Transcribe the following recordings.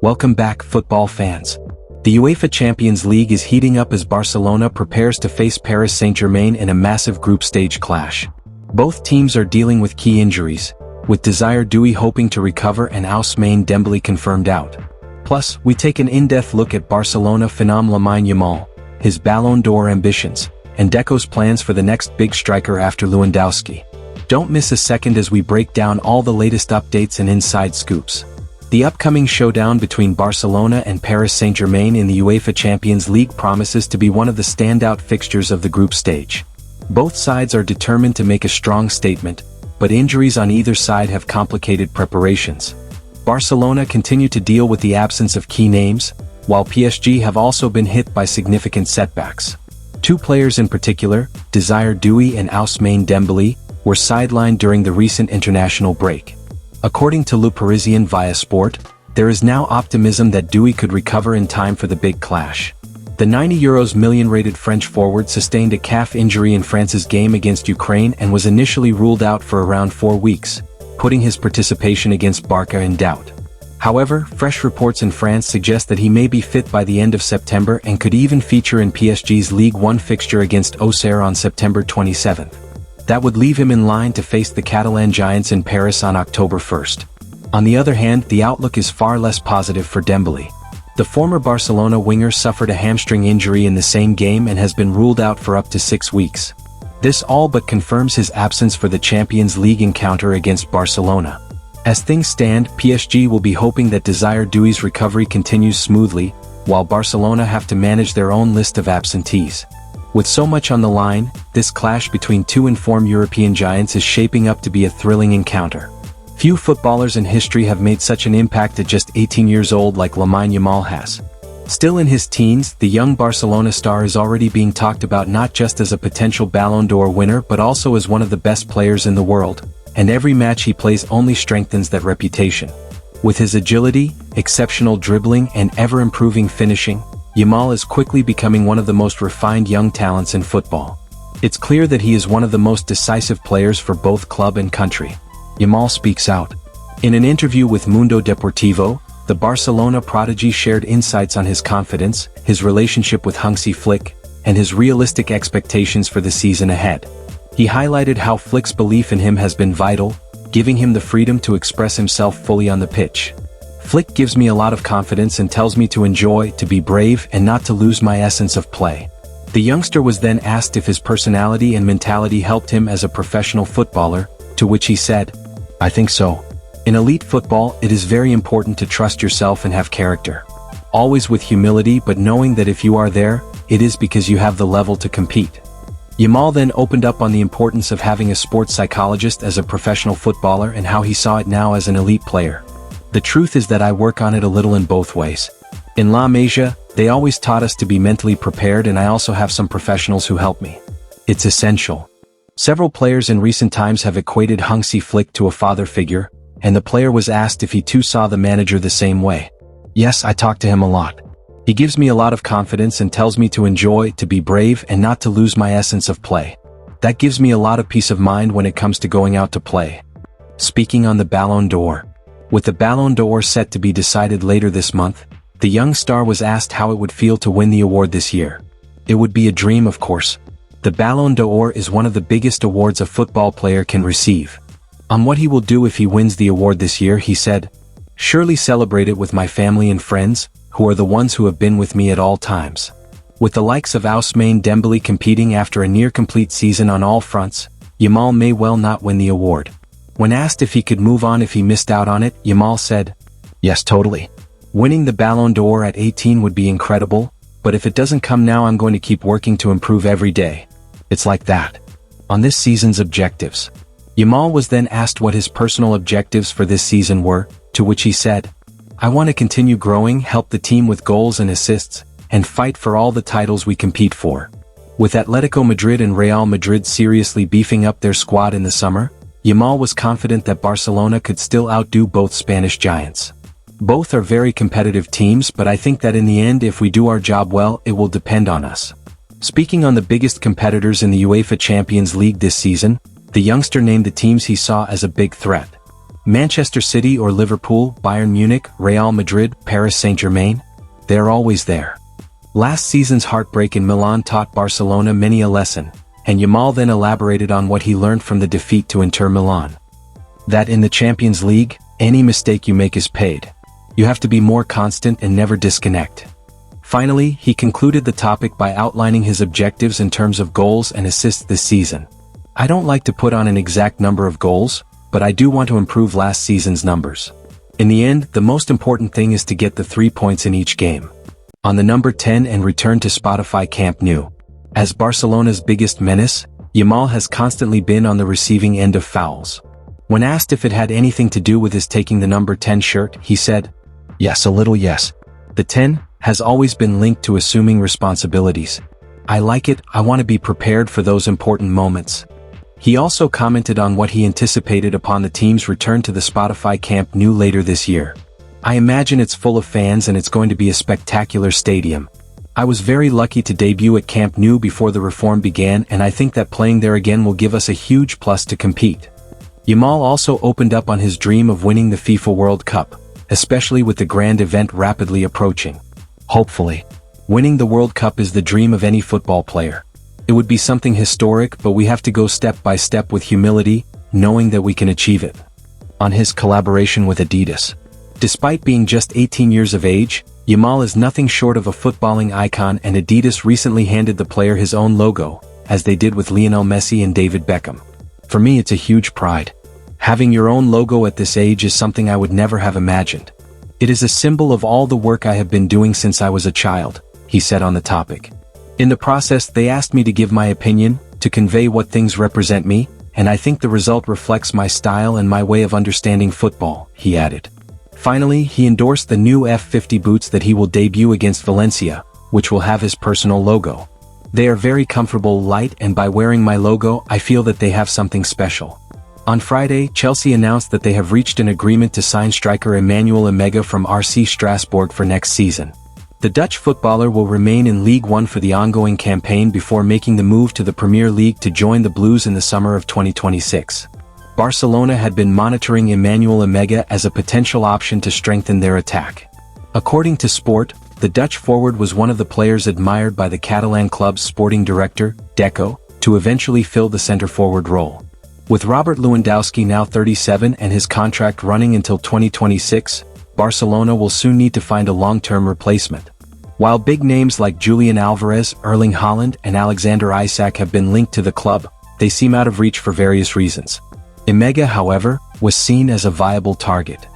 Welcome back, football fans. The UEFA Champions League is heating up as Barcelona prepares to face Paris Saint-Germain in a massive group stage clash. Both teams are dealing with key injuries, with Désiré Doué hoping to recover and Ousmane Dembélé confirmed out. Plus, we take an in-depth look at Barcelona phenom Lamine Yamal, his Ballon d'Or ambitions, and Deco'S plans for the next big striker after Lewandowski. Don't miss a second as we break down all the latest updates and inside scoops. The upcoming showdown between Barcelona and Paris Saint-Germain in the UEFA Champions League promises to be one of the standout fixtures of the group stage. Both sides are determined to make a strong statement, but injuries on either side have complicated preparations. Barcelona continue to deal with the absence of key names, while PSG have also been hit by significant setbacks. Two players in particular, Désiré Doué and Ousmane Dembélé, were sidelined during the recent international break. According to Le Parisien via Sport, there is now optimism that Doué could recover in time for the big clash. The €90 million rated French forward sustained a calf injury in France's game against Ukraine and was initially ruled out for around 4 weeks, putting his participation against Barca in doubt. However, fresh reports in France suggest that he may be fit by the end of September and could even feature in PSG's Ligue 1 fixture against Auxerre on September 27. That would leave him in line to face the Catalan Giants in Paris on October 1. On the other hand, the outlook is far less positive for Dembélé. The former Barcelona winger suffered a hamstring injury in the same game and has been ruled out for up to 6 weeks. This all but confirms his absence for the Champions League encounter against Barcelona. As things stand, PSG will be hoping that Désiré Doué's recovery continues smoothly, while Barcelona have to manage their own list of absentees. With so much on the line, this clash between two informed European giants is shaping up to be a thrilling encounter. Few footballers in history have made such an impact at just 18 years old like Lamine Yamal has. Still in his teens, the young Barcelona star is already being talked about not just as a potential Ballon d'Or winner but also as one of the best players in the world, and every match he plays only strengthens that reputation. With his agility, exceptional dribbling and ever-improving finishing, Yamal is quickly becoming one of the most refined young talents in football. It's clear that he is one of the most decisive players for both club and country. Yamal speaks out. In an interview with Mundo Deportivo, the Barcelona prodigy shared insights on his confidence, his relationship with Hansi Flick, and his realistic expectations for the season ahead. He highlighted how Flick's belief in him has been vital, giving him the freedom to express himself fully on the pitch. Flick gives me a lot of confidence and tells me to enjoy, to be brave, and not to lose my essence of play. The youngster was then asked if his personality and mentality helped him as a professional footballer, to which he said, "I think so. In elite football, it is very important to trust yourself and have character. Always with humility, but knowing that if you are there, it is because you have the level to compete." Yamal then opened up on the importance of having a sports psychologist as a professional footballer and how he saw it now as an elite player. "The truth is that I work on it a little in both ways. In La Masia, they always taught us to be mentally prepared, and I also have some professionals who help me. It's essential." Several players in recent times have equated Hansi Flick to a father figure, and the player was asked if he too saw the manager the same way. "Yes, I talk to him a lot. He gives me a lot of confidence and tells me to enjoy, to be brave, and not to lose my essence of play. That gives me a lot of peace of mind when it comes to going out to play." Speaking on the Ballon d'Or. With the Ballon d'Or set to be decided later this month, the young star was asked how it would feel to win the award this year. "It would be a dream, of course. The Ballon d'Or is one of the biggest awards a football player can receive. On what he will do if he wins the award this year, he said, "Surely celebrate it with my family and friends, who are the ones who have been with me at all times." With the likes of Ousmane Dembélé competing after a near-complete season on all fronts, Yamal may well not win the award. When asked if he could move on if he missed out on it, Yamal said, "Yes, totally. Winning the Ballon d'Or at 18 would be incredible, but if it doesn't come now, I'm going to keep working to improve every day. It's like that." On this season's objectives. Yamal was then asked what his personal objectives for this season were, to which he said, "I want to continue growing, help the team with goals and assists, and fight for all the titles we compete for." With Atletico Madrid and Real Madrid seriously beefing up their squad in the summer, Yamal was confident that Barcelona could still outdo both Spanish giants. "Both are very competitive teams, but I think that in the end, if we do our job well, it will depend on us." Speaking on the biggest competitors in the UEFA Champions League this season, the youngster named the teams he saw as a big threat. Manchester City or Liverpool, Bayern Munich, Real Madrid, Paris Saint-Germain? They're always there. Last season's heartbreak in Milan taught Barcelona many a lesson, and Yamal then elaborated on what he learned from the defeat to Inter Milan. That in the Champions League, any mistake you make is paid. You have to be more constant and never disconnect. Finally, he concluded the topic by outlining his objectives in terms of goals and assists this season. I don't like to put on an exact number of goals, but I do want to improve last season's numbers. In the end, the most important thing is to get the 3 points in each game. On the number 10 and return to Spotify Camp Nou. As Barcelona's biggest menace, Yamal has constantly been on the receiving end of fouls. When asked if it had anything to do with his taking the number 10 shirt, he said, "Yes, a little yes. The 10 has always been linked to assuming responsibilities. I like it, I want to be prepared for those important moments." He also commented on what he anticipated upon the team's return to the Spotify Camp Nou later this year. "I imagine it's full of fans and it's going to be a spectacular stadium. I was very lucky to debut at Camp Nou before the reform began, and I think that playing there again will give us a huge plus to compete." Yamal also opened up on his dream of winning the FIFA World Cup, especially with the grand event rapidly approaching. Hopefully. Winning the World Cup is the dream of any football player. It would be something historic, but we have to go step by step with humility, knowing that we can achieve it. On his collaboration with Adidas. Despite being just 18 years of age, Yamal is nothing short of a footballing icon, and Adidas recently handed the player his own logo, as they did with Lionel Messi and David Beckham. For me, it's a huge pride. Having your own logo at this age is something I would never have imagined. It is a symbol of all the work I have been doing since I was a child, he said on the topic. In the process, they asked me to give my opinion, to convey what things represent me, and I think the result reflects my style and my way of understanding football, he added. Finally, he endorsed the new F50 boots that he will debut against Valencia, which will have his personal logo. They are very comfortable, light, and by wearing my logo, I feel that they have something special. On Friday, Chelsea announced that they have reached an agreement to sign striker Emmanuel Omega from RC Strasbourg for next season. The Dutch footballer will remain in League One for the ongoing campaign before making the move to the Premier League to join the Blues in the summer of 2026. Barcelona had been monitoring Emmanuel Omega as a potential option to strengthen their attack. According to Sport, the Dutch forward was one of the players admired by the Catalan club's sporting director, Deco, to eventually fill the centre-forward role. With Robert Lewandowski now 37 and his contract running until 2026, Barcelona will soon need to find a long-term replacement. While big names like Julian Alvarez, Erling Haaland, and Alexander Isak have been linked to the club, they seem out of reach for various reasons. Omega, however, was seen as a viable target.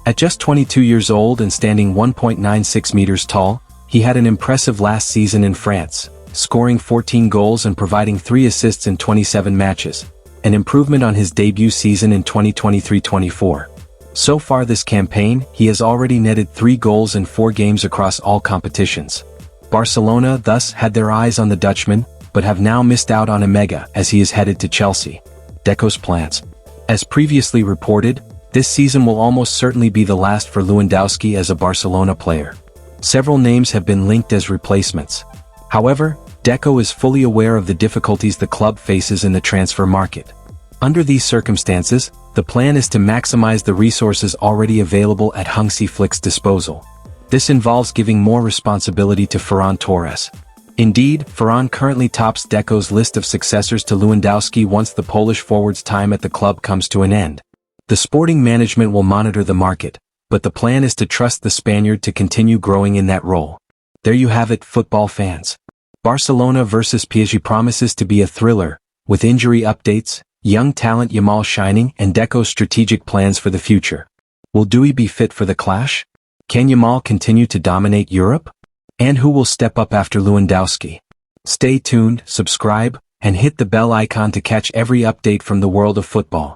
At just 22 years old and standing 1.96 meters tall, he had an impressive last season in France, scoring 14 goals and providing 3 assists in 27 matches, an improvement on his debut season in 2023-24. So far this campaign, he has already netted 3 goals in 4 games across all competitions. Barcelona thus had their eyes on the Dutchman, but have now missed out on Omega as he is headed to Chelsea. Deco'S plans. As previously reported, this season will almost certainly be the last for Lewandowski as a Barcelona player. Several names have been linked as replacements. However, Deco is fully aware of the difficulties the club faces in the transfer market. Under these circumstances, the plan is to maximize the resources already available at Hansi Flick's disposal. This involves giving more responsibility to Ferran Torres. Indeed, Ferran currently tops Deco's list of successors to Lewandowski once the Polish forward's time at the club comes to an end. The sporting management will monitor the market, but the plan is to trust the Spaniard to continue growing in that role. There you have it, football fans. Barcelona vs PSG promises to be a thriller, with injury updates, young talent Yamal shining, and Deco's strategic plans for the future. Will Doué be fit for the clash? Can Yamal continue to dominate Europe? And who will step up after Lewandowski? Stay tuned, subscribe, and hit the bell icon to catch every update from the world of football.